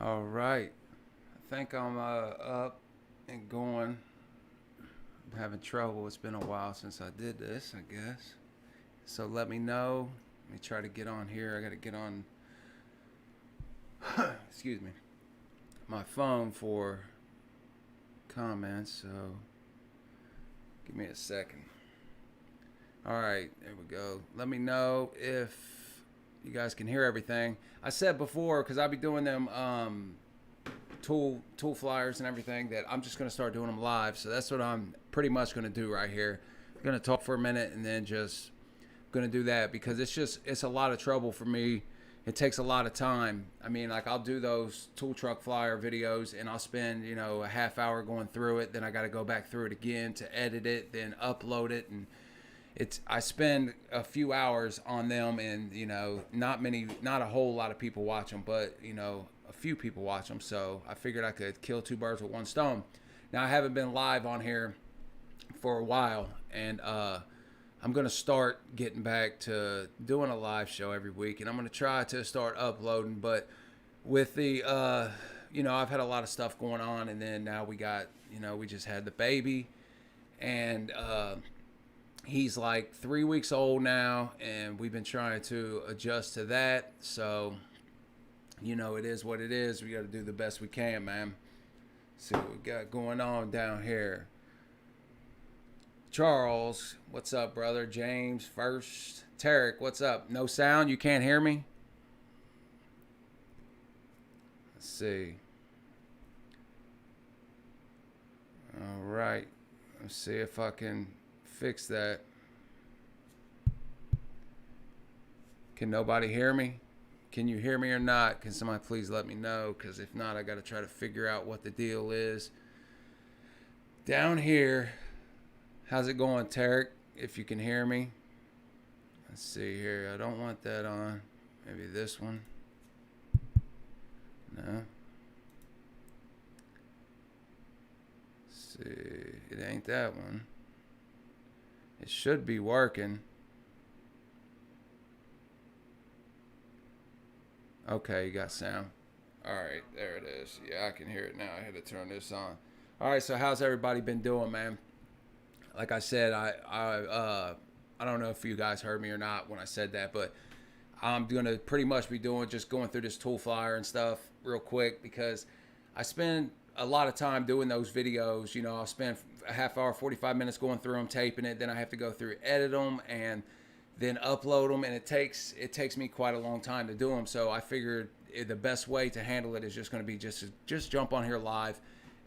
All right. I think I'm up and going. I'm having trouble. It's been a while since I did this, I guess. So let me know. Let me try to get on here. I got to get on, excuse me, my phone for comments. So give me a second. All right, there we go. Let me know if you guys can hear everything. I said before, because I'll be doing them tool flyers and everything, that I'm just going to start doing them live. So that's what I'm pretty much going to do right here. I'm going to talk for a minute and then just going to do that, because it's a lot of trouble for me. It takes a lot of time. I mean, like, I'll do those tool truck flyer videos and I'll spend, a half hour going through it. Then I got to go back through it again to edit it, then upload it. And I spend a few hours on them, and not a whole lot of people watch them, but a few people watch them. So I figured I could kill two birds with one stone. Now, I haven't been live on here for a while, and I'm gonna start getting back to doing a live show every week, and I'm gonna try to start uploading. But with the I've had a lot of stuff going on, and then now we got we just had the baby, and he's like 3 weeks old now, and we've been trying to adjust to that. So, it is what it is. We got to do the best we can, man. See what we got going on down here. Charles, what's up, brother? James first. Tarek, what's up? No sound? You can't hear me? Let's see. All right. Let's see if I can fix that. Can nobody hear me? Can you hear me or not? Can somebody please let me know? Because if not, I got to try to figure out what the deal is. Down here, how's it going, Tarek? If you can hear me. Let's see here. I don't want that on. Maybe this one. No. Let's see. It ain't that one. It should be working. Okay, you got sound. All right, there it is. Yeah, I can hear it now. I had to turn this on. All right, so how's everybody been doing, man? Like I said, I don't know if you guys heard me or not when I said that, but I'm gonna pretty much be just going through this tool flyer and stuff real quick, because I spend a lot of time doing those videos. I'll spend a half hour, 45 minutes going through them, taping it. Then I have to go through, edit them, and then upload them, and it takes me quite a long time to do them. So I figured the best way to handle it is just going to be just jump on here live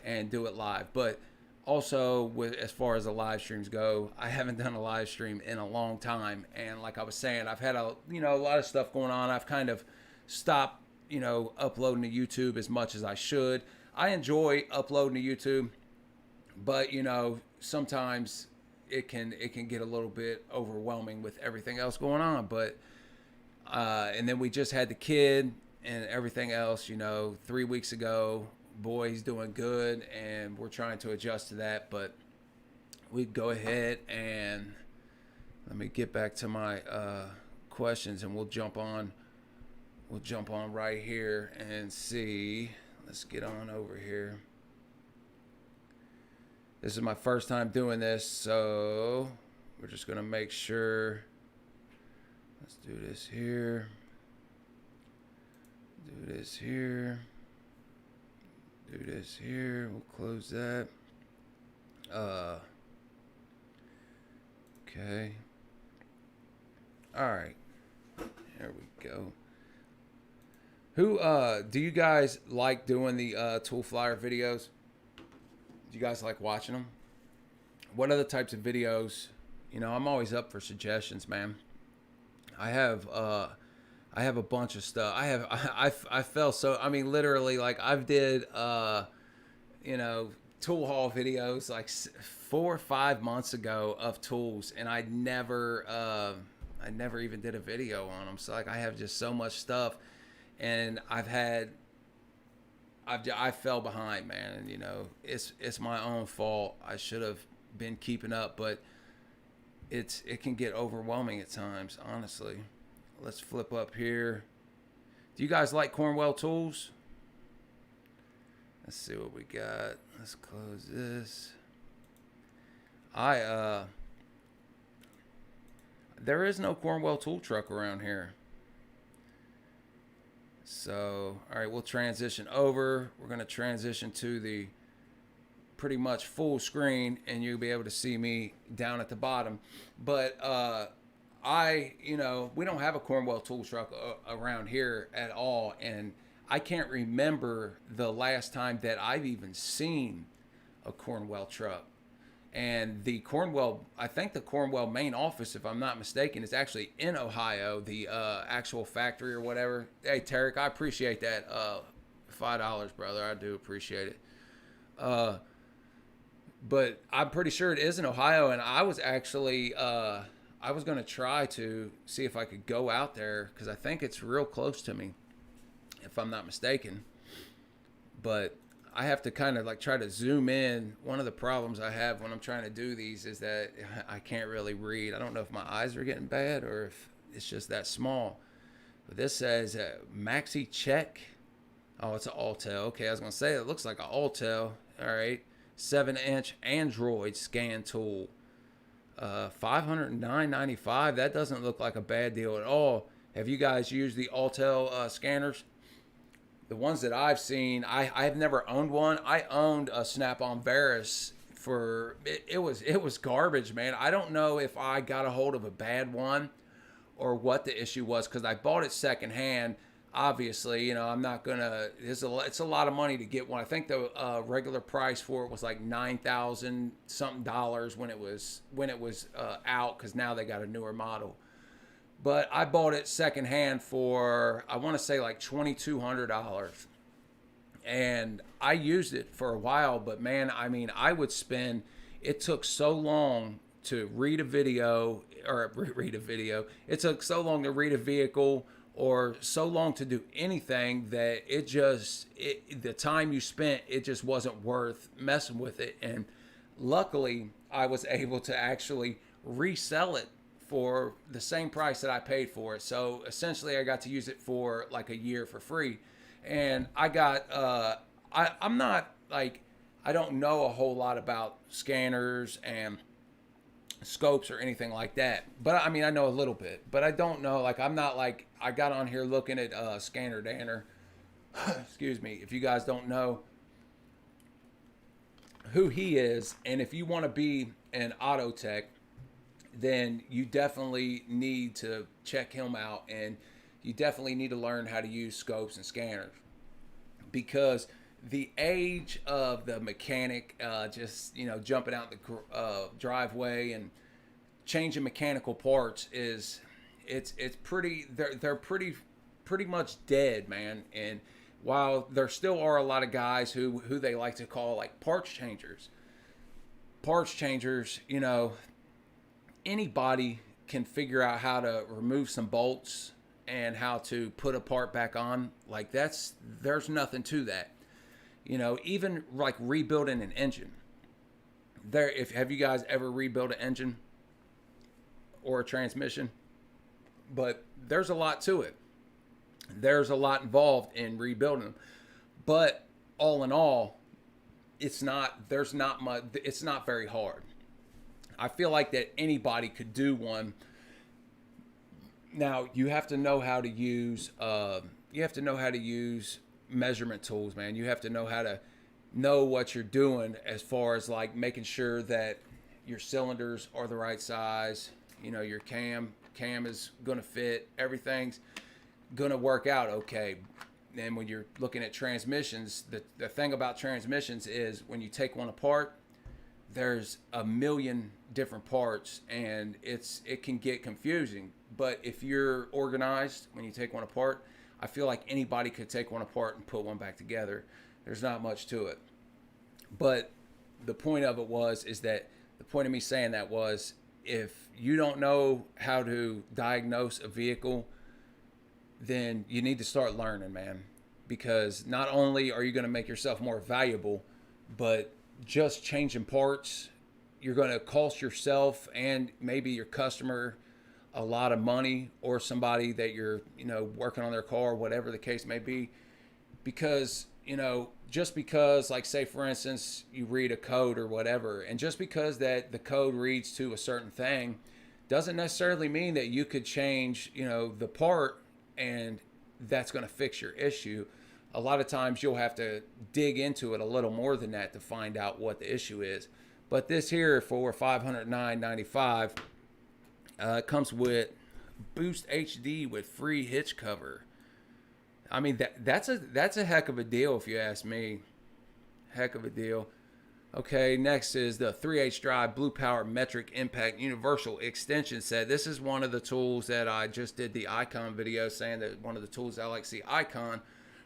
and do it live. But also, as far as the live streams go, I haven't done a live stream in a long time, and like I was saying, I've had a lot of stuff going on. I've kind of stopped uploading to YouTube as much as I should. I enjoy uploading to YouTube, but sometimes it can get a little bit overwhelming with everything else going on. But and then we just had the kid and everything else. 3 weeks ago, boy, he's doing good, and we're trying to adjust to that. But we go ahead and let me get back to my questions, and we'll jump on right here and see. Let's get on over here. This is my first time doing this, so we're just going to make sure. Let's do this here. Do this here. Do this here. We'll close that. Okay. All right. There we go. Who do you guys like doing the tool flyer videos? Do you guys like watching them? What other types of videos? I'm always up for suggestions, man. I have a bunch of stuff. I felt so. I mean, literally, like, I've did tool haul videos like 4 or 5 months ago of tools, and I never even did a video on them. So, like, I have just so much stuff, and I fell behind, man, and it's my own fault. I should have been keeping up, but it can get overwhelming at times, honestly. Let's flip up here. Do you guys like Cornwell tools? Let's see what we got. Let's close this. There is no Cornwell tool truck around here. So, all right, we'll transition over. We're going to transition to the pretty much full screen, and you'll be able to see me down at the bottom. But we don't have a Cornwell tool truck around here at all, and I can't remember the last time that I've even seen a Cornwell truck. And the Cornwell, I think the Cornwell main office, if I'm not mistaken, is actually in Ohio, the actual factory or whatever. Hey, Tarek, I appreciate that. $5, brother. I do appreciate it. But I'm pretty sure it is in Ohio, and I was actually, I was going to try to see if I could go out there, because I think it's real close to me, if I'm not mistaken. But I have to kind of like try to zoom in. One of the problems I have when I'm trying to do these is that I can't really read. I don't know if my eyes are getting bad or if it's just that small. But this says Maxi Check. Oh, it's an Autel. Okay, I was going to say it looks like an Autel. All right. 7-inch Android scan tool. $509.95. That doesn't look like a bad deal at all. Have you guys used the Autel scanners? The ones that I've seen, I've never owned one. I owned a Snap-on Varus for, it was garbage, man. I don't know if I got a hold of a bad one or what the issue was, because I bought it secondhand. Obviously, I'm not gonna. It's a lot of money to get one. I think the regular price for it was like $9,000 something when it was out, because now they got a newer model. But I bought it secondhand for, I want to say like $2,200, and I used it for a while. But man, I mean, I would spend. It took so long to read a video or read a video. It took so long to read a vehicle, or so long to do anything, that the time you spent, it just wasn't worth messing with it. And luckily, I was able to actually resell it for the same price that I paid for it. So essentially, I got to use it for like a year for free. And I got, I'm not like, I don't know a whole lot about scanners and scopes or anything like that, but I mean, I know a little bit, but I don't know, like, I'm not like, I got on here looking at Scanner Danner. Excuse me. If you guys don't know who he is, and if you want to be an auto tech, then you definitely need to check him out, and you definitely need to learn how to use scopes and scanners, because the age of the mechanic just jumping out the driveway and changing mechanical parts is it's pretty, they're pretty much dead, man. And while there still are a lot of guys who they like to call like parts changers, anybody can figure out how to remove some bolts and how to put a part back on. Like, there's nothing to that. Even like rebuilding an engine. Have you guys ever rebuilt an engine or a transmission? But there's a lot to it. There's a lot involved in rebuilding them. But all in all, it's not very hard. I feel like that anybody could do one. Now, you have to know how to use measurement tools, man. You have to know how to know what you're doing, as far as like making sure that your cylinders are the right size. Your cam is going to fit. Everything's going to work out okay. And when you're looking at transmissions, the thing about transmissions is when you take one apart, there's a million different parts, and it can get confusing. But if you're organized when you take one apart, I feel like anybody could take one apart and put one back together. There's not much to it. But the point of it is that the point of me saying that was, if you don't know how to diagnose a vehicle, then you need to start learning, man. Because not only are you going to make yourself more valuable, but just changing parts, you're going to cost yourself and maybe your customer a lot of money, or somebody that you're working on their car, whatever the case may be. Because you know, just because, like, say for instance, you read a code or whatever, and just because that the code reads to a certain thing doesn't necessarily mean that you could change, you know, the part and that's going to fix your issue. A lot of times you'll have to dig into it a little more than that to find out what the issue is. But this here for $509.95 comes with Boost HD with free hitch cover. I mean, that's a heck of a deal if you ask me. Heck of a deal. Okay, next is the 3/8 drive Blue Power Metric Impact Universal Extension Set. This is one of the tools that I just did the Icon video saying that one of the tools I like to see Icon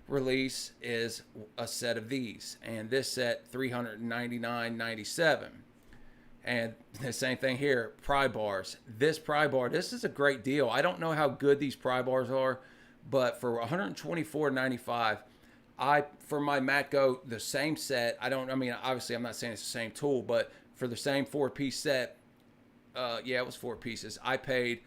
release is a set of these. And this set, $399.97. And the same thing here, pry bars. This pry bar, this is a great deal. I don't know how good these pry bars are, but for $124.95, for my Matco, the same set, I mean, obviously I'm not saying it's the same tool, but for the same 4-piece set, yeah, it was 4 pieces. I paid,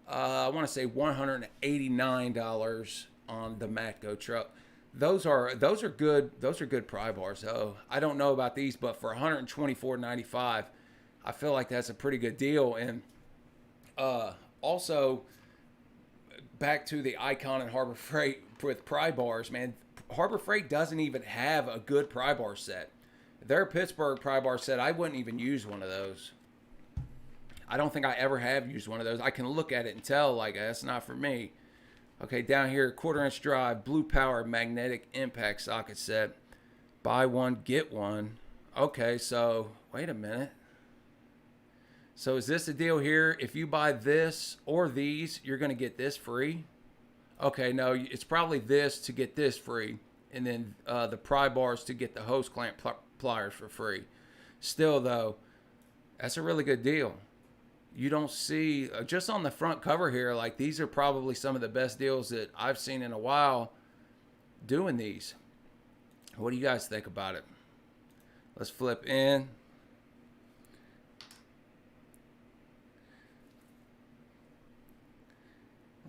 I want to say $189 on the Matco truck. Those are good pry bars. Oh, I don't know about these, but for $124.95, I feel like that's a pretty good deal. And also, back to the Icon and Harbor Freight with pry bars, man. Harbor Freight doesn't even have a good pry bar set. Their Pittsburgh pry bar set, I wouldn't even use one of those. I don't think I ever have used one of those. I can look at it and tell, like, that's not for me. Okay, down here, 1/4-inch drive, Blue Power magnetic impact socket set. Buy one, get one. Okay, so, wait a minute. So is this the deal here? If you buy this or these, you're going to get this free? Okay, no, it's probably this to get this free. And then the pry bars to get the hose clamp pliers for free. Still, though, that's a really good deal. You don't see, just on the front cover here, like these are probably some of the best deals that I've seen in a while doing these. What do you guys think about it? Let's flip in.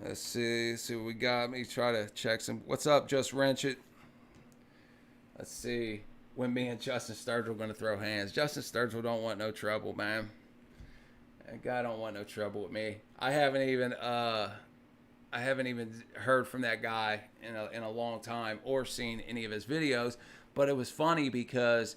Let's see what we got. Let me try to check some. What's up, Just Wrench It? Let's see when me and Justin Sturgill are going to throw hands. Justin Sturgill don't want no trouble, man. That guy don't want no trouble with me. I haven't even heard from that guy in a long time or seen any of his videos. But it was funny because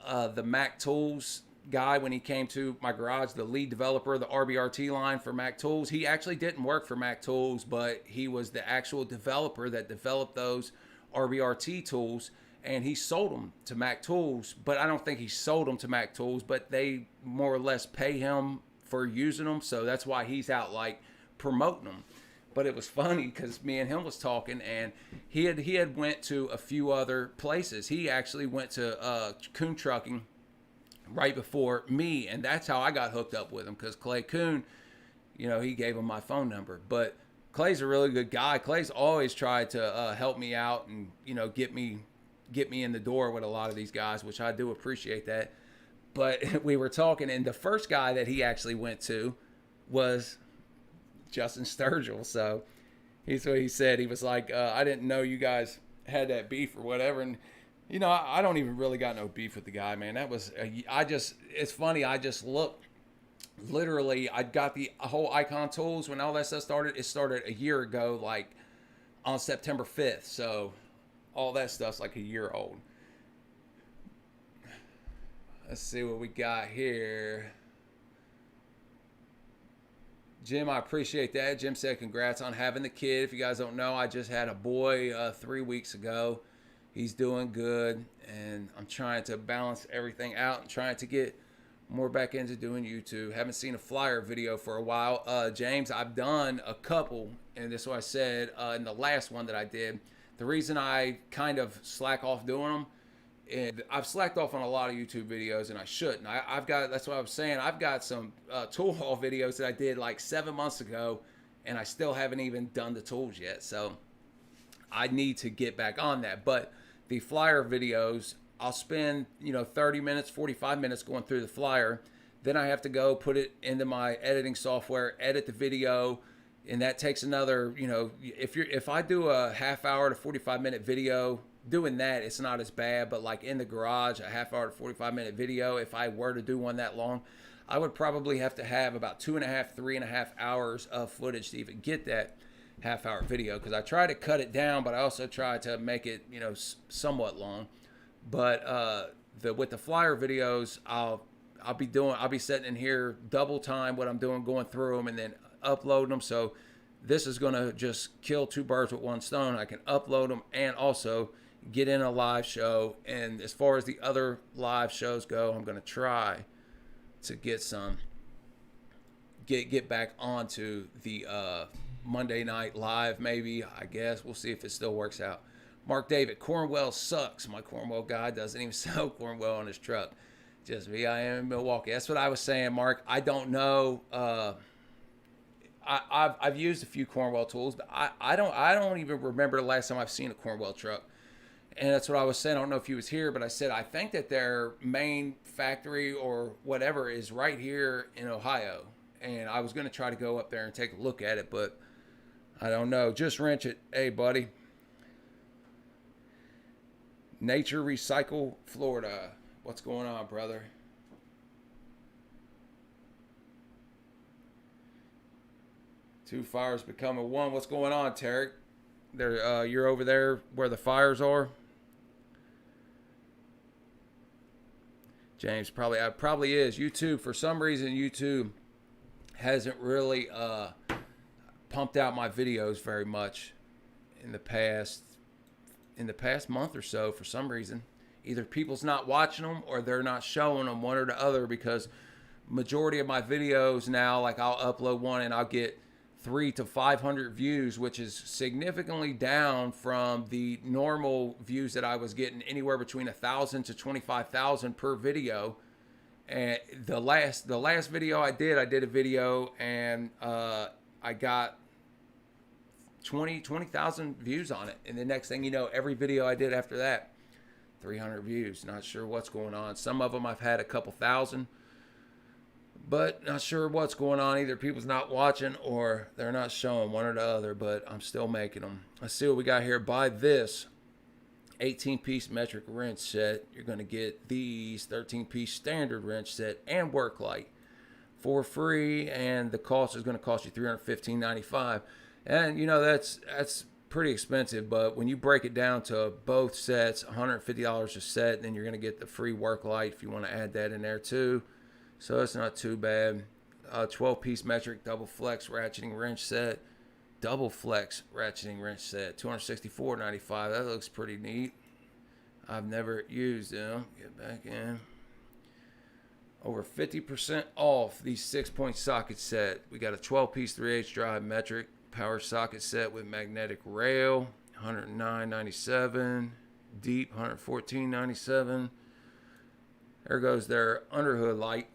the Mac Tools guy, when he came to my garage, the lead developer of the RBRT line for Mac Tools, he actually didn't work for Mac Tools, but he was the actual developer that developed those RBRT tools, and he sold them to Mac Tools. But I don't think he sold them to Mac Tools, but they more or less pay him for using them, so that's why he's out like promoting them. But it was funny because me and him was talking, and he had went to a few other places. He actually went to Coon Trucking right before me, and that's how I got hooked up with him, because Clay Coon, you know, he gave him my phone number. But Clay's a really good guy. Clay's always tried to help me out and, you know, get me in the door with a lot of these guys, which I do appreciate that. But we were talking, and the first guy that he actually went to was Justin Sturgill. So he's what he said. He was like, I didn't know you guys had that beef or whatever. And, you know, I don't even really got no beef with the guy, man. That was, it's funny. I just looked, literally, I got the whole Icon tools when all that stuff started. It started a year ago, like on September 5th. So all that stuff's like a year old. Let's see what we got here. Jim, I appreciate that. Jim said congrats on having the kid. If you guys don't know, I just had a boy 3 weeks ago. He's doing good, and I'm trying to balance everything out and trying to get more back into doing YouTube. Haven't seen a flyer video for a while. James, I've done a couple, and this is what I said in the last one that I did. The reason I kind of slack off doing them, and I've slacked off on a lot of YouTube videos, and I shouldn't. I've got, that's what I was saying, I've got some tool haul videos that I did like 7 months ago, and I still haven't even done the tools yet. So I need to get back on that. But the flyer videos, I'll spend, 30 minutes, 45 minutes going through the flyer. Then I have to go put it into my editing software, edit the video, and that takes another, if I do a half hour to 45 minute video doing that, it's not as bad. But like in the garage, a half hour to 45-minute video, if I were to do one that long, I would probably have to have about 2.5, 3.5 hours of footage to even get that half-hour video, because I try to cut it down, but I also try to make it, you know, somewhat long. But with the flyer videos, I'll be sitting in here double time what I'm doing, going through them and then uploading them. So this is going to just kill two birds with one stone. I can upload them and also get in a live show. And as far as the other live shows go, I'm going to try to get back onto the Monday night live, maybe. I guess we'll see if it still works out. Mark David, Cornwell sucks. My Cornwell guy doesn't even sell Cornwell on his truck. Just me, I am in Milwaukee. That's what I was saying, Mark. I don't know. I've used a few Cornwell tools, but I don't even remember the last time I've seen a Cornwell truck. And that's what I was saying. I don't know if he was here, but I said I think that their main factory or whatever is right here in Ohio. And I was going to try to go up there and take a look at it, but I don't know. Just wrench it. Hey, buddy. Nature Recycle, Florida. What's going on, brother? Two fires becoming one. What's going on, Tarek? There, you're over there where the fires are. James, probably is. YouTube, for some reason, YouTube hasn't really pumped out my videos very much in the past month or so. For some reason, either people's not watching them or they're not showing them, one or the other, because majority of my videos now, like I'll upload one and I'll get 300 to 500 views, which is significantly down from the normal views that I was getting, anywhere between 1,000 to 25,000 per video. And the last video I did a video and I got 20,000 views on it. And the next thing you know, every video I did after that, 300 views. Not sure what's going on. Some of them I've had a couple thousand, but not sure what's going on. Either people's not watching or they're not showing, one or the other, but I'm still making them. Let's see what we got here. Buy this 18-piece metric wrench set. You're going to get these 13-piece standard wrench set and work light for free, and the cost is going to cost you $315.95. And you know that's pretty expensive, but when you break it down to both sets, $150 a set, then you're going to get the free work light if you want to add that in there too. So it's not too bad. 12-piece metric double flex ratcheting wrench set. Double flex ratcheting wrench set, $264.95. That looks pretty neat. I've never used them. Get back in. Over 50% off the 6-point socket set. We got a 12-piece 3/8 drive metric power socket set with magnetic rail, $109.97. Deep, $114.97. There goes their underhood light,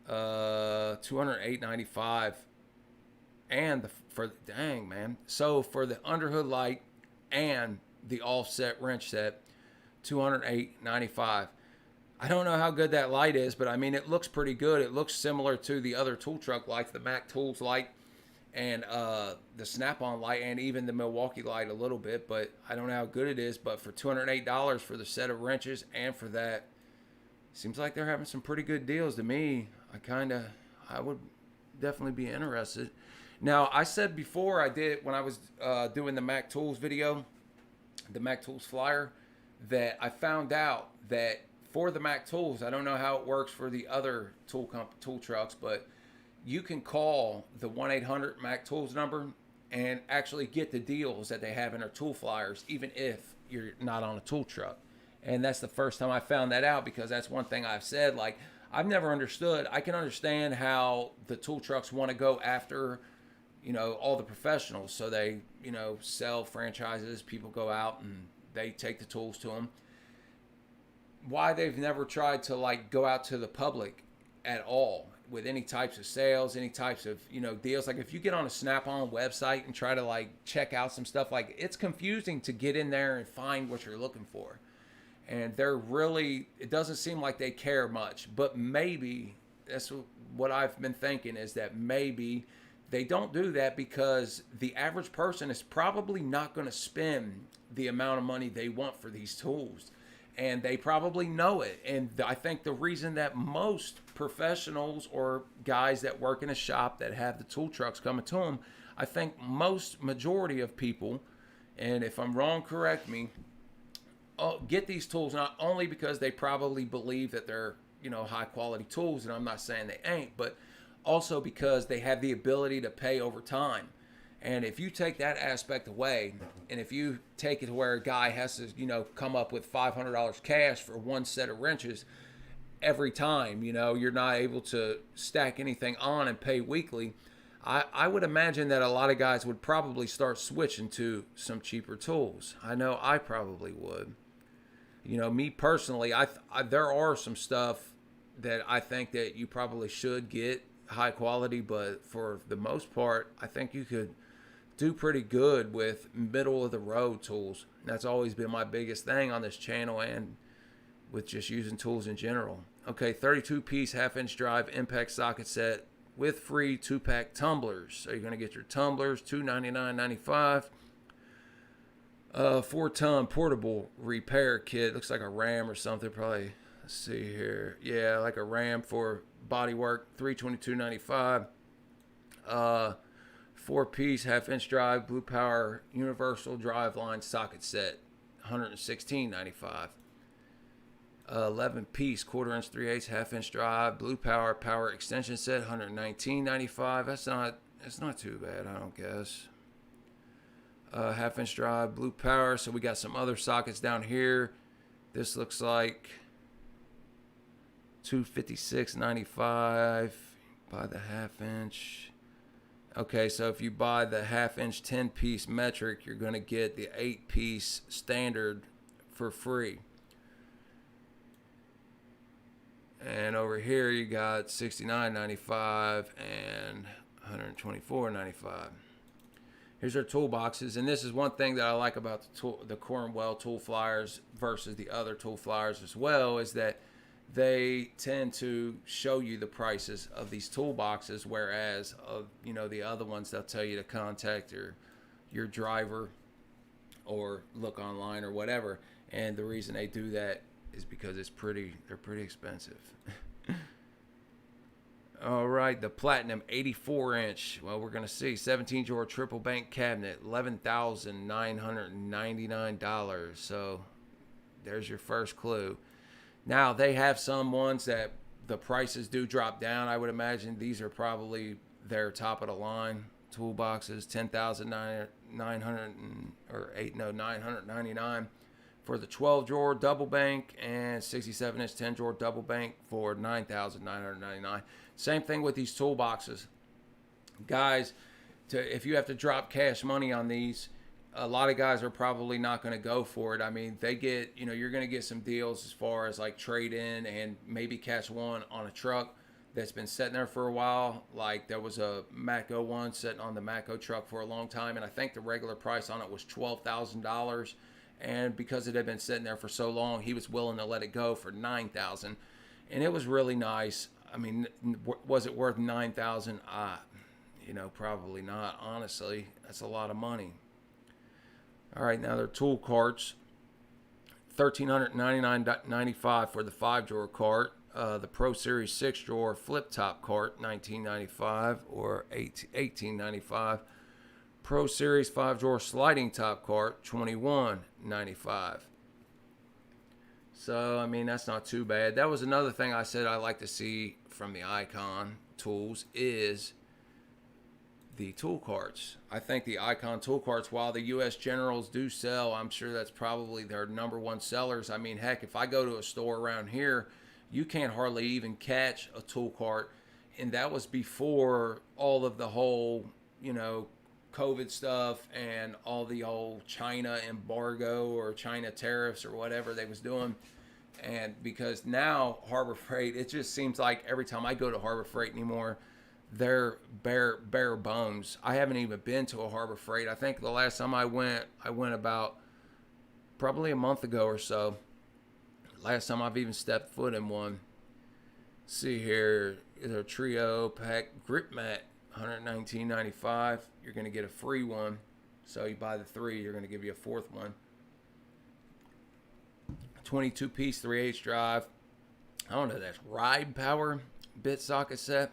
$208.95. And dang, man. So for the underhood light and the offset wrench set, $208.95. I don't know how good that light is, but I mean, it looks pretty good. It looks similar to the other tool truck lights, the Mac Tools light and the Snap-on light, and even the Milwaukee light a little bit, but I don't know how good it is. But for $208 for the set of wrenches and for that, seems like they're having some pretty good deals to me. I would definitely be interested. Now, I said before when I was doing the Mac Tools video, the Mac Tools flyer, that I found out that for the Mac Tools, I don't know how it works for the other tool trucks, but you can call the 1-800 Mac Tools number and actually get the deals that they have in their tool flyers, even if you're not on a tool truck. And that's the first time I found that out, because that's one thing I've said, like, I've never understood. I can understand how the tool trucks want to go after, you know, all the professionals. So they, you know, sell franchises. People go out and they take the tools to them. Why they've never tried to, like, go out to the public at all with any types of sales, any types of, you know, deals. Like, if you get on a Snap-on website and try to, like, check out some stuff, like, it's confusing to get in there and find what you're looking for. And it doesn't seem like they care much. But maybe, that's what I've been thinking, is that maybe they don't do that because the average person is probably not going to spend the amount of money they want for these tools. And they probably know it. And I think the reason that most professionals or guys that work in a shop that have the tool trucks coming to them, I think majority of people, and if I'm wrong, correct me, get these tools not only because they probably believe that they're, high quality tools, and I'm not saying they ain't, but also because they have the ability to pay over time. And if you take that aspect away, and if you take it to where a guy has to, come up with $500 cash for one set of wrenches every time, you're not able to stack anything on and pay weekly, I would imagine that a lot of guys would probably start switching to some cheaper tools. I know I probably would. Me personally, there are some stuff that I think that you probably should get high quality, but for the most part, I think you could do pretty good with middle of the road tools. That's always been my biggest thing on this channel and with just using tools in general. Okay, 32-piece half-inch drive impact socket set with free 2-pack tumblers. So you're going to get your tumblers, $299.95. 4-ton portable repair kit. Looks like a ram or something. Probably, let's see here. Yeah, like a ram for body work, $322.95. 4-piece half-inch drive Blue Power universal drive line socket set, $116.95. 11-piece 1/4-inch 3/8 half-inch drive Blue Power power extension set, $119.95. That's not too bad, I don't guess. Half-inch drive Blue Power. So we got some other sockets down here. This looks like $256.95. Buy the half-inch. Okay, so if you buy the half-inch 10-piece metric, you're going to get the 8-piece standard for free. And over here you got $69.95 and $124.95. Here's our toolboxes, and this is one thing that I like about the Cornwell tool flyers versus the other tool flyers as well, is that they tend to show you the prices of these toolboxes, whereas the other ones, they'll tell you to contact your driver or look online or whatever. And the reason they do that is because they're pretty expensive. All right, the Platinum 84-inch. Well, we're gonna see 17-drawer triple bank cabinet, $11,999. So there's your first clue. Now, they have some ones that the prices do drop down. I would imagine these are probably their top of the line toolboxes, $999 for the 12-drawer double bank, and 67-inch 10-drawer double bank for $9,999. Same thing with these toolboxes. Guys, if you have to drop cash money on these, a lot of guys are probably not going to go for it. I mean, they get, you're going to get some deals as far as like trade in and maybe catch one on a truck that's been sitting there for a while. Like there was a Matco one sitting on the Matco truck for a long time, and I think the regular price on it was $12,000. And because it had been sitting there for so long, he was willing to let it go for $9,000, and it was really nice. I mean, was it worth $9,000? Probably not. Honestly, that's a lot of money. All right, now they're tool carts. $1,399.95 for the 5-drawer cart. The Pro Series 6-drawer flip top cart, $19.95 or $18.95. Pro Series 5-drawer sliding top cart, $21.95. So, I mean, that's not too bad. That was another thing I said I like to see from the Icon tools is the tool carts. I think the Icon tool carts, while the U.S. Generals do sell, I'm sure that's probably their number one sellers. I mean, heck, if I go to a store around here, you can't hardly even catch a tool cart. And that was before all of the whole, COVID stuff and all the old China embargo or China tariffs or whatever they was doing. And because now Harbor Freight, it just seems like every time I go to Harbor Freight anymore, they're bare bones. I haven't even been to a Harbor Freight. I think the last time I went about probably a month ago or so. Last time I've even stepped foot in one. See here, is a trio pack grip mat, $119.95. You're going to get a free one. So you buy the 3, you're going to give you a 4th one. 22-piece 3/8 drive. I don't know, that's Ride Power bit socket set.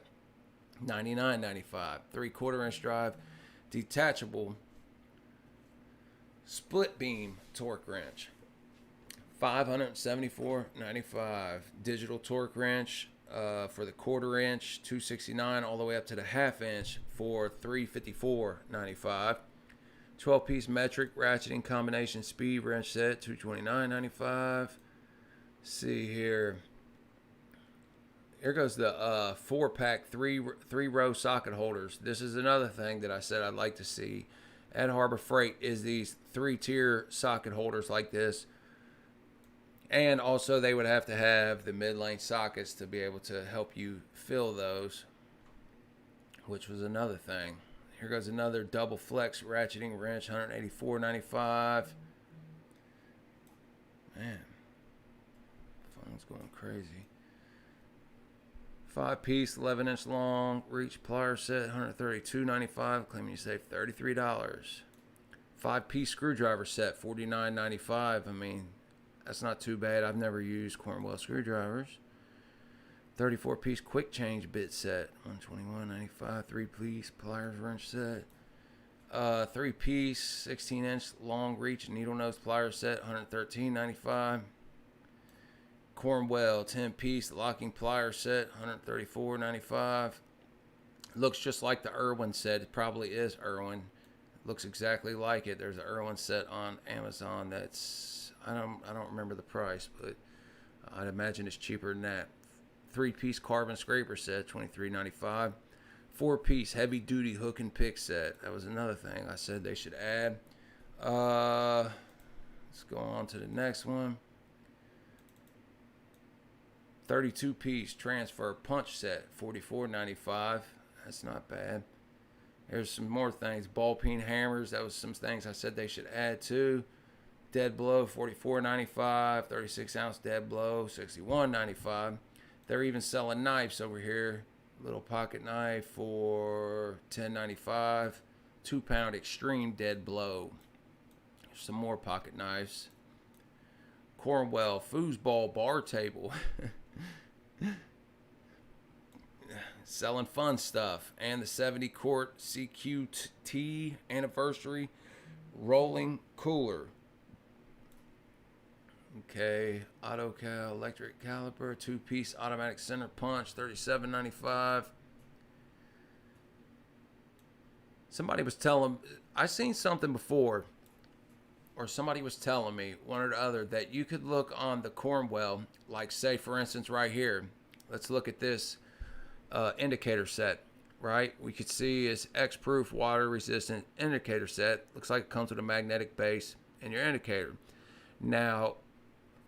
$99.95. 3/4 inch drive. Detachable split beam torque wrench. $574.95. Digital torque wrench for the 1/4 inch, $269, all the way up to the 1/2 inch for $354.95. 12-piece metric ratcheting combination speed wrench set, $229.95. See here. Here goes the 4-pack 3-row socket holders. This is another thing that I said I'd like to see at Harbor Freight, is these 3-tier socket holders like this. And also they would have to have the mid-lane sockets to be able to help you fill those, which was another thing. Here goes another double flex ratcheting wrench, $184.95. Man, phone's going crazy. 5-piece, 11-inch long reach plier set, $132.95. Claiming you save $33. 5-piece screwdriver set, $49.95. I mean, that's not too bad. I've never used Cornwell screwdrivers. 34-piece quick change bit set, $121.95. 3-piece pliers wrench set. 3-piece 16-inch long reach needle nose plier set, $113.95. Cornwell 10-piece locking plier set, $134.95. Looks just like the Irwin set. It probably is Irwin. Looks exactly like it. There's an Irwin set on Amazon that's, I don't remember the price, but I'd imagine it's cheaper than that. 3-piece carbon scraper set, $23.95. 4-piece heavy duty hook and pick set. That was another thing I said they should add. Let's go on to the next one. 32-piece transfer punch set, $44.95. That's not bad. Here's some more things. Ball peen hammers. That was some things I said they should add too. Dead blow, $44.95. 36-ounce dead blow, $61.95. They're even selling knives over here. Little pocket knife for $10.95. 2-pound extreme dead blow. Some more pocket knives. Cornwell foosball bar table. Selling fun stuff. And the 70-quart CQT anniversary rolling cooler. Okay, AutoCal electric caliper, 2-piece automatic center punch, $37.95. Somebody was telling, I seen something before, or somebody was telling me, one or the other, that you could look on the Cornwell, like say for instance right here, let's look at this indicator set, right? We could see it's X-proof water resistant indicator set. Looks like it comes with a magnetic base and your indicator. Now,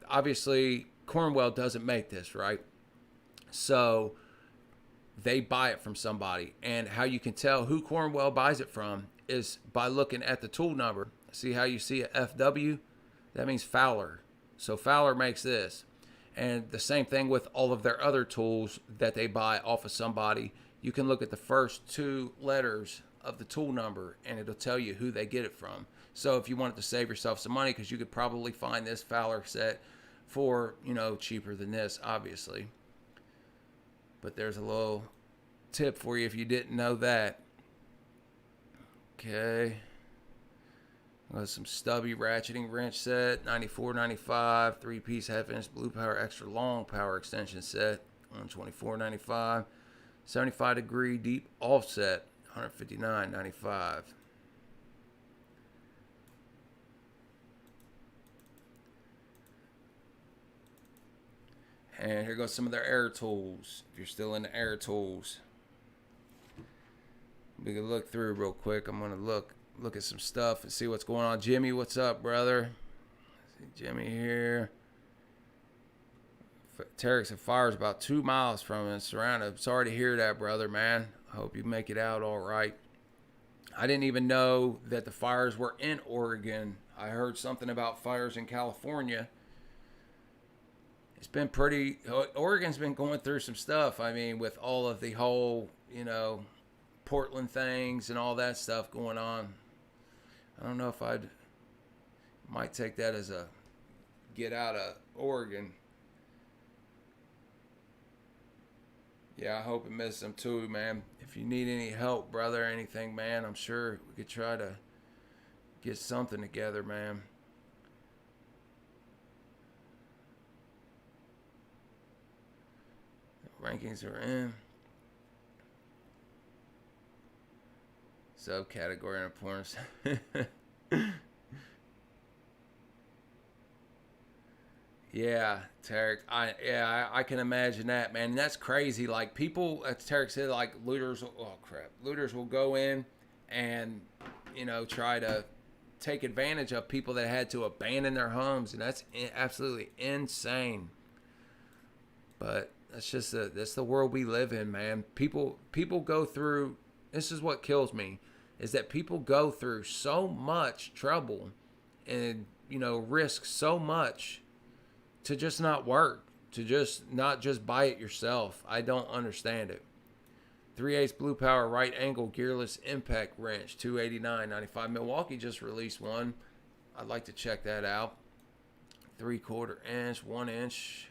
obviously Cornwell doesn't make this, right? So they buy it from somebody, and how you can tell who Cornwell buys it from is by looking at the tool number. See how you see a FW? That means Fowler. So Fowler makes this. And the same thing with all of their other tools that they buy off of somebody. You can look at the first 2 letters of the tool number and it'll tell you who they get it from. So if you wanted to save yourself some money, because you could probably find this Fowler set for, you know, cheaper than this, obviously. But there's a little tip for you if you didn't know that. Okay. Some stubby ratcheting wrench set, $94.95. 3-piece 1/2-inch blue power extra long power extension set, $124.95. 75-degree deep offset, $159.95. And here goes some of their air tools, if you're still into air tools. We can look through real quick. I'm going to look at some stuff and see what's going on. Jimmy, what's up, brother? See Jimmy here. Terex and Fire's about 2 miles from us, surrounded. Sorry to hear that, brother, man. I hope you make it out all right. I didn't even know that the fires were in Oregon. I heard something about fires in California. It's been pretty, Oregon's been going through some stuff. I mean, with all of the whole, you know, Portland things and all that stuff going on. I don't know if might take that as a get out of Oregon. Yeah, I hope it missed them too, man. If you need any help, brother, or anything, man, I'm sure we could try to get something together, man. The rankings are in. Subcategory and importance. Yeah, Tarek. I can imagine that, man. And that's crazy. Like people, as Tarek said, like looters. Oh crap, looters will go in and try to take advantage of people that had to abandon their homes, and that's absolutely insane. But that's the world we live in, man. People go through. This is what kills me, is that people go through so much trouble and risk so much to just not work, to just not just buy it yourself. I don't understand it. 3/8 Blue Power right angle gearless impact wrench, $289.95. Milwaukee just released one. I'd like to check that out. 3/4 inch, 1 inch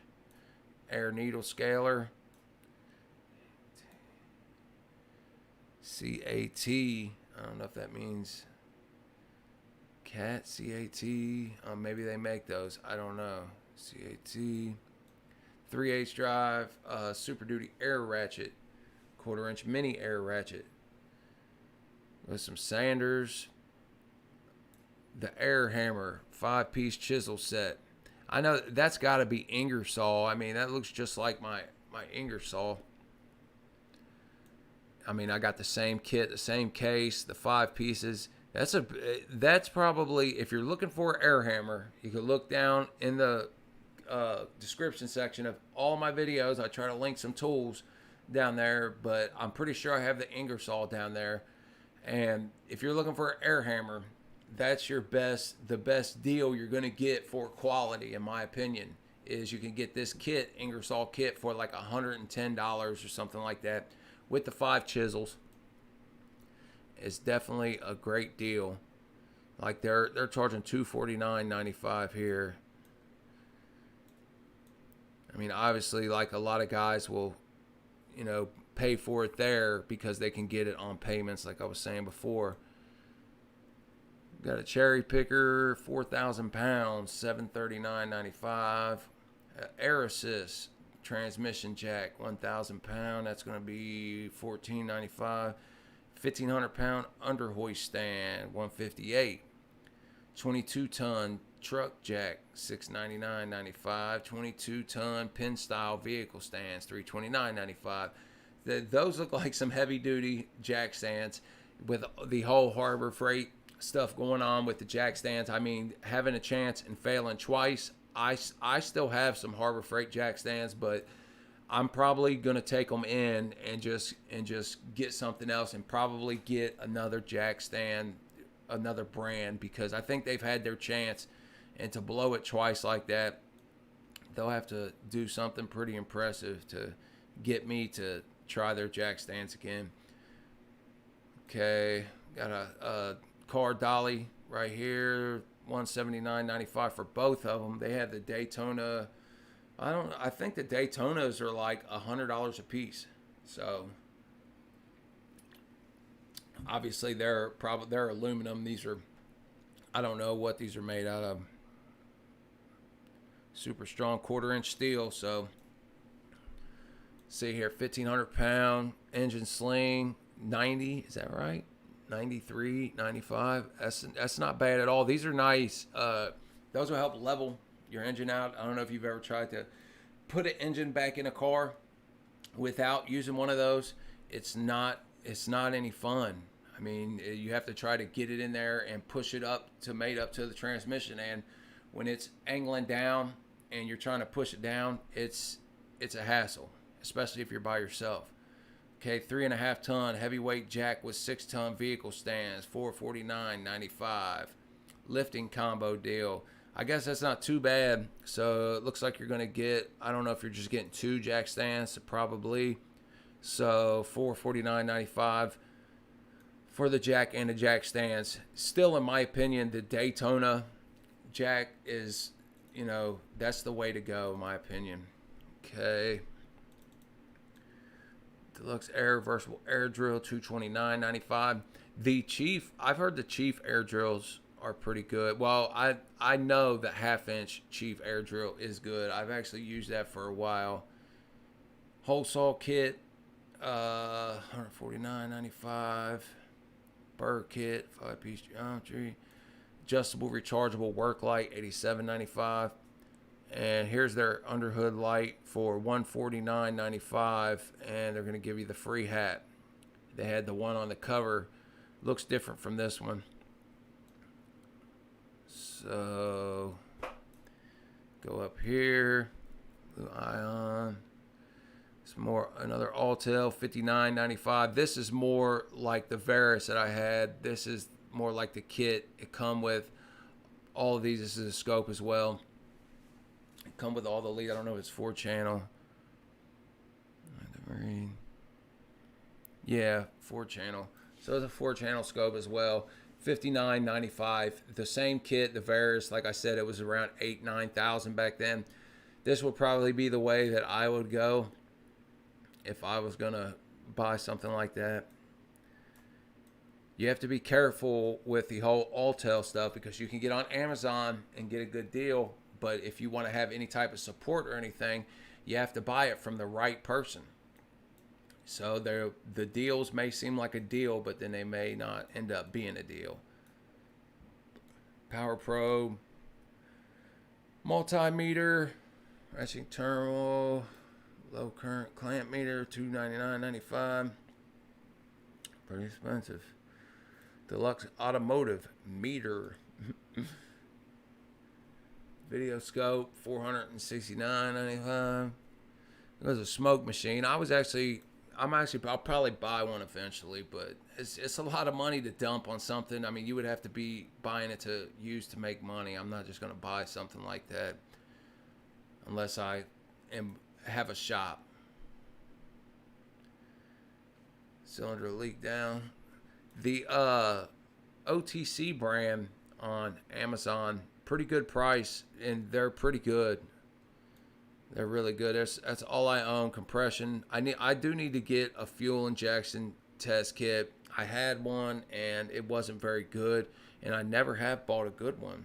air needle scaler. CAT. I don't know if that means cat. CAT. Maybe they make those. I don't know. CAT. 3/8 drive. Super Duty air ratchet. 1/4 inch mini air ratchet. With some sanders. The air hammer. 5-piece chisel set. I know that's got to be Ingersol. I mean, that looks just like my Ingersol. I mean, I got the same kit, the same case, the 5 pieces. That's probably, if you're looking for an air hammer, you can look down in the description section of all my videos. I try to link some tools down there, but I'm pretty sure I have the Ingersol down there. And if you're looking for an air hammer, that's the best deal you're going to get for quality, in my opinion, is you can get this kit, Ingersol kit, for like $110 or something like that with the 5 chisels. It's definitely a great deal. Like they're charging $249.95 here. I mean, obviously, like a lot of guys will, pay for it there because they can get it on payments, like I was saying before. Got a cherry picker, 4,000 pounds, $739.95. Air assist transmission jack, 1,000 pound. That's going to be $14.95. 1,500 pound under hoist stand, $158. 22 ton truck jack, $699.95. 22 ton pin style vehicle stands, $329.95. Those look like some heavy duty jack stands with the whole Harbor Freight stuff going on with the jack stands. I mean, having a chance and failing twice. I still have some Harbor Freight jack stands, but I'm probably gonna take them in and just get something else and probably get another jack stand, another brand, because I think they've had their chance, and to blow it twice like that, they'll have to do something pretty impressive to get me to try their jack stands again. Okay, got a car dolly right here, $179.95 for both of them. They have the Daytona. I think the Daytonas are like $100 a piece. So obviously they're aluminum. These are, I don't know what these are made out of. Super strong 1/4 inch steel. So see here, 1,500 pound engine sling, 90. Is that right? 93, 95. That's not bad at all. These are nice. Those will help level your engine out. I don't know if you've ever tried to put an engine back in a car without using one of those. It's not any fun. I mean, you have to try to get it in there and push it up to mate up to the transmission, and when it's angling down and you're trying to push it down, it's a hassle, especially if you're by yourself. Okay, 3.5 ton heavyweight jack with 6 ton vehicle stands, $449.95. Lifting combo deal. I guess that's not too bad. So it looks like you're going to get, I don't know if you're just getting 2 jack stands, probably. So $449.95. for the jack and the jack stands. Still, in my opinion, the Daytona jack is, you know, that's the way to go, in my opinion. Okay. Deluxe air reversible air drill, $229.95. The Chief, I've heard the Chief air drills are pretty good. Well, I know the 1/2-inch Chief air drill is good. I've actually used that for a while. Hole saw kit, $149.95. Burr kit, 5-piece geometry. Adjustable rechargeable work light, $87.95. And here's their underhood light for $149.95, and they're going to give you the free hat. They had the one on the cover. Looks different from this one. So go up here. Blue ion. It's more another Autel, $59.95. This is more like the Varus that I had. This is more like the kit. It come with all of these. This is a scope as well. It come with all the lead. I don't know if it's 4-channel. Yeah, 4-channel. So it's a 4-channel scope as well. $59.95. The same kit, the Varus, like I said, it was around $8,000-9,000 back then. This would probably be the way that I would go if I was gonna buy something like that. You have to be careful with the whole Autel stuff because you can get on Amazon and get a good deal, but if you want to have any type of support or anything, you have to buy it from the right person. So the deals may seem like a deal, but then they may not end up being a deal. Power probe, multimeter, ratcheting terminal, low current clamp meter, $299.95. Pretty expensive. Deluxe automotive meter. Video scope, $469.95. There's a smoke machine. I'll probably buy one eventually, but it's a lot of money to dump on something. I mean, you would have to be buying it to use to make money. I'm not just going to buy something like that unless I have a shop. Cylinder leak down. The OTC brand on Amazon, pretty good price, and they're pretty good. They're really good. That's all I own. Compression. I do need to get a fuel injection test kit. I had one and it wasn't very good, and I never have bought a good one.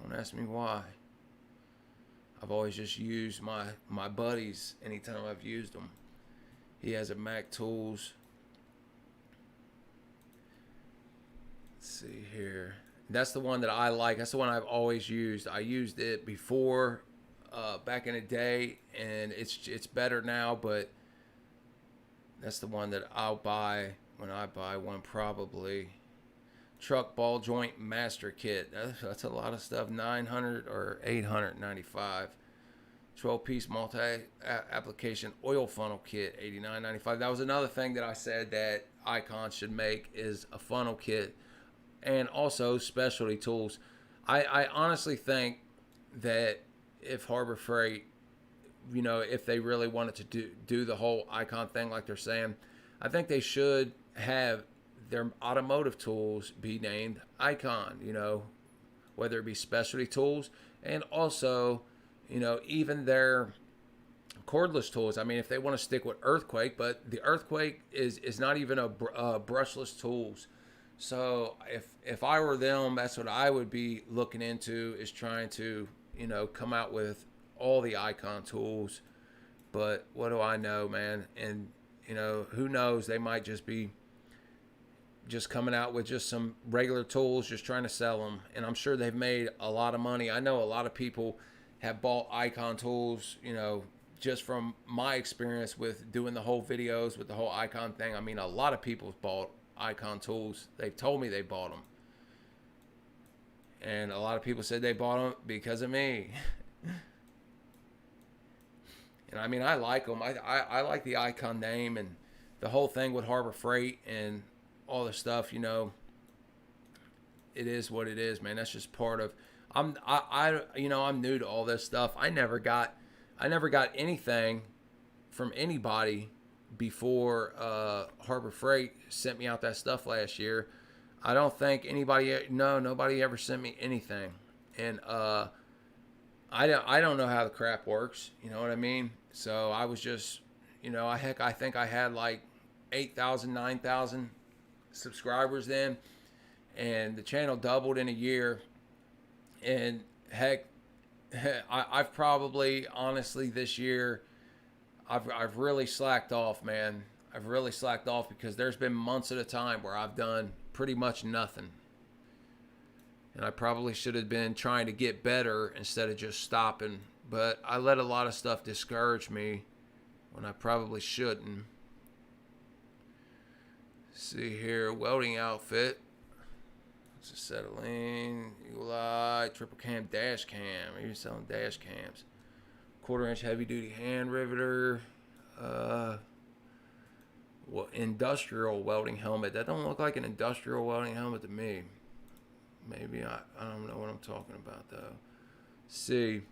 Don't ask me why. I've always just used my buddies anytime I've used them. He has a Mac Tools. Let's see here. That's the one that I like. That's the one I've always used. I used it before back in the day, and it's better now, but that's the one that I'll buy when I buy one, probably. Truck ball joint master kit. That's a lot of stuff. $900 or $895. 12-piece multi-application oil funnel kit, $89.95. That was another thing that I said that Icon should make, is a funnel kit, and also specialty tools. I honestly think that if Harbor Freight, you know, if they really wanted to do the whole Icon thing like they're saying, I think they should have their automotive tools be named Icon, you know, whether it be specialty tools, and also, you know, even their cordless tools. I mean, if they want to stick with Earthquake, but the Earthquake is not even a brushless tools. So if I were them, that's what I would be looking into, is trying to, you know, come out with all the Icon tools. But what do I know, man? And, you know, who knows? They might just be just coming out with just some regular tools, just trying to sell them. And I'm sure they've made a lot of money. I know a lot of people have bought Icon tools, you know, just from my experience with doing the whole videos with the whole Icon thing. I mean, a lot of people have bought Icon tools. They've told me they bought them. And a lot of people said they bought them because of me. And I mean, I like them. I like the Icon name and the whole thing with Harbor Freight and all the stuff, you know. It is what it is, man. That's just part of, you know, I'm new to all this stuff. I never got anything from anybody before Harbor Freight sent me out that stuff last year. I don't think nobody ever sent me anything. And I don't know how the crap works. You know what I mean? So I was just, I think I had like 8,000, 9,000 subscribers then. And the channel doubled in a year. And heck, I've probably, honestly, this year, I've really slacked off, man. I've really slacked off because there's been months at a time where I've done pretty much nothing. And I probably should have been trying to get better instead of just stopping. But I let a lot of stuff discourage me when I probably shouldn't. See here, welding outfit. It's Acetylene, Eagle Eye, triple cam, dash cam. Even selling dash cams. 1/4 inch heavy duty hand riveter. Industrial welding helmet. That don't look like an industrial welding helmet to me. Maybe I don't know what I'm talking about though. See,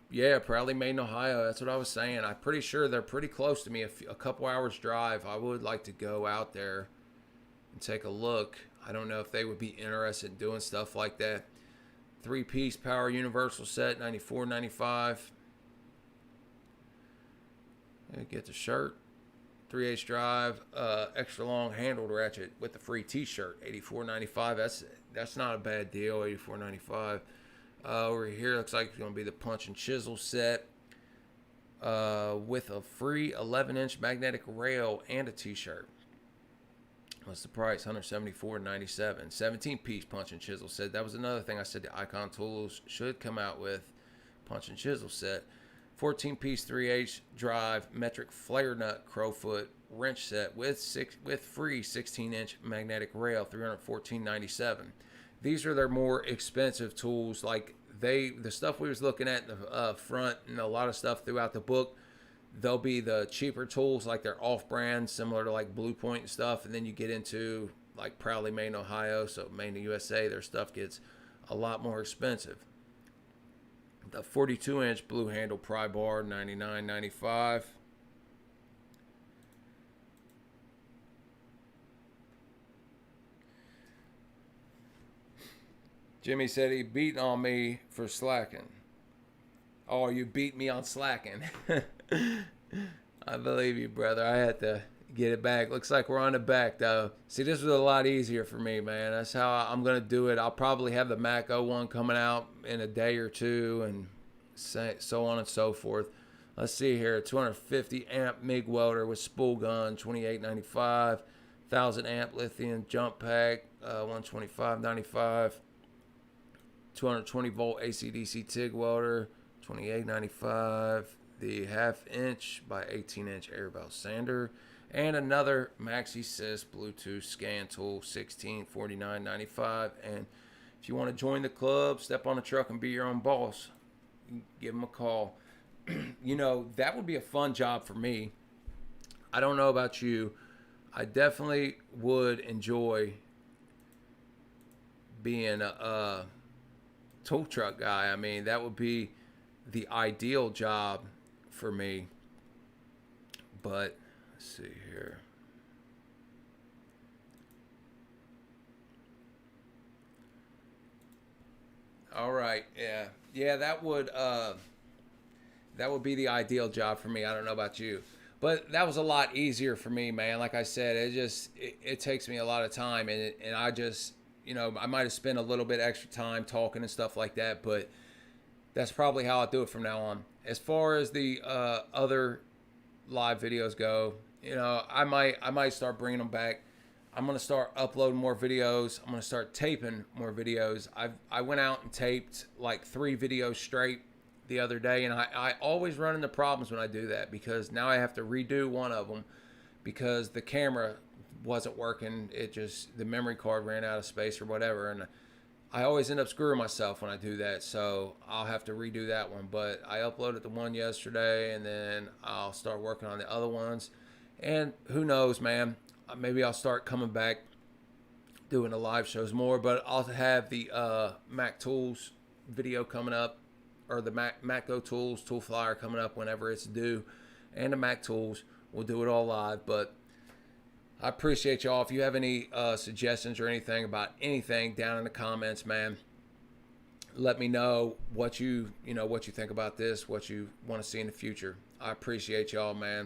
yeah, proudly made in Ohio. That's what I was saying. I'm pretty sure they're pretty close to me. A couple hours drive. I would like to go out there and take a look. I don't know if they would be interested in doing stuff like that. 3-piece power universal set, $94.95. Get the shirt. 3/8 drive, extra long handled ratchet with the free t-shirt, $84.95. That's not a bad deal, $84.95. Over here looks like it's going to be the punch and chisel set with a free 11-inch magnetic rail and a t-shirt. What's the price? $174.97. 17-piece punch and chisel set. That was another thing I said the Icon Tools should come out with. Punch and chisel set. 14-piece 3/8 drive metric flare nut crowfoot wrench set with free 16-inch magnetic rail, $314.97. These are their more expensive tools. Like the stuff we was looking at in the front and a lot of stuff throughout the book, they'll be the cheaper tools, like they're off-brand, similar to like Blue Point and stuff. And then you get into like proudly made in Ohio, so made in the USA. Their stuff gets a lot more expensive. The 42-inch blue handle pry bar, $99.95. Jimmy said he beat on me for slacking. Oh, you beat me on slacking. I believe you, brother. I had to get it back. Looks like we're on the back, though. See, this was a lot easier for me, man. That's how I'm going to do it. I'll probably have the Mac 01 coming out in a day or two and so on and so forth. Let's see here. 250 amp MIG welder with spool gun, $28.95. 1000 amp lithium jump pack, $125.95. 220 volt AC/DC TIG welder, $28.95. The 1/2 inch by 18 inch air belt sander, and another MaxiSys Bluetooth scan tool, $1649.95. And if you want to join the club, step on the truck and be your own boss, give them a call. That would be a fun job for me. I don't know about you. I definitely would enjoy being a tow truck guy. I mean, that would be the ideal job for me. But let's see here. All right, yeah, that would be the ideal job for me. I don't know about you, but that was a lot easier for me, man. Like I said, it takes me a lot of time, and I just, I might have spent a little bit extra time talking and stuff like that, but that's probably how I'll do it from now on. As far as the other live videos go, I might start bringing them back. I'm going to start uploading more videos. I'm going to start taping more videos. I went out and taped like 3 videos straight the other day, and I always run into problems when I do that, because now I have to redo one of them because the camera wasn't working. The memory card ran out of space or whatever, and I always end up screwing myself when I do that, so I'll have to redo that one. But I uploaded the one yesterday, and then I'll start working on the other ones. And who knows, man, maybe I'll start coming back doing the live shows more. But I'll have the Mac Tools video coming up, or the Mac Go Tools tool flyer coming up whenever it's due, and the Mac Tools. We'll do it all live. But I appreciate y'all. If you have any suggestions or anything about anything, down in the comments, man, let me know what you think about this, what you want to see in the future. I appreciate y'all, man.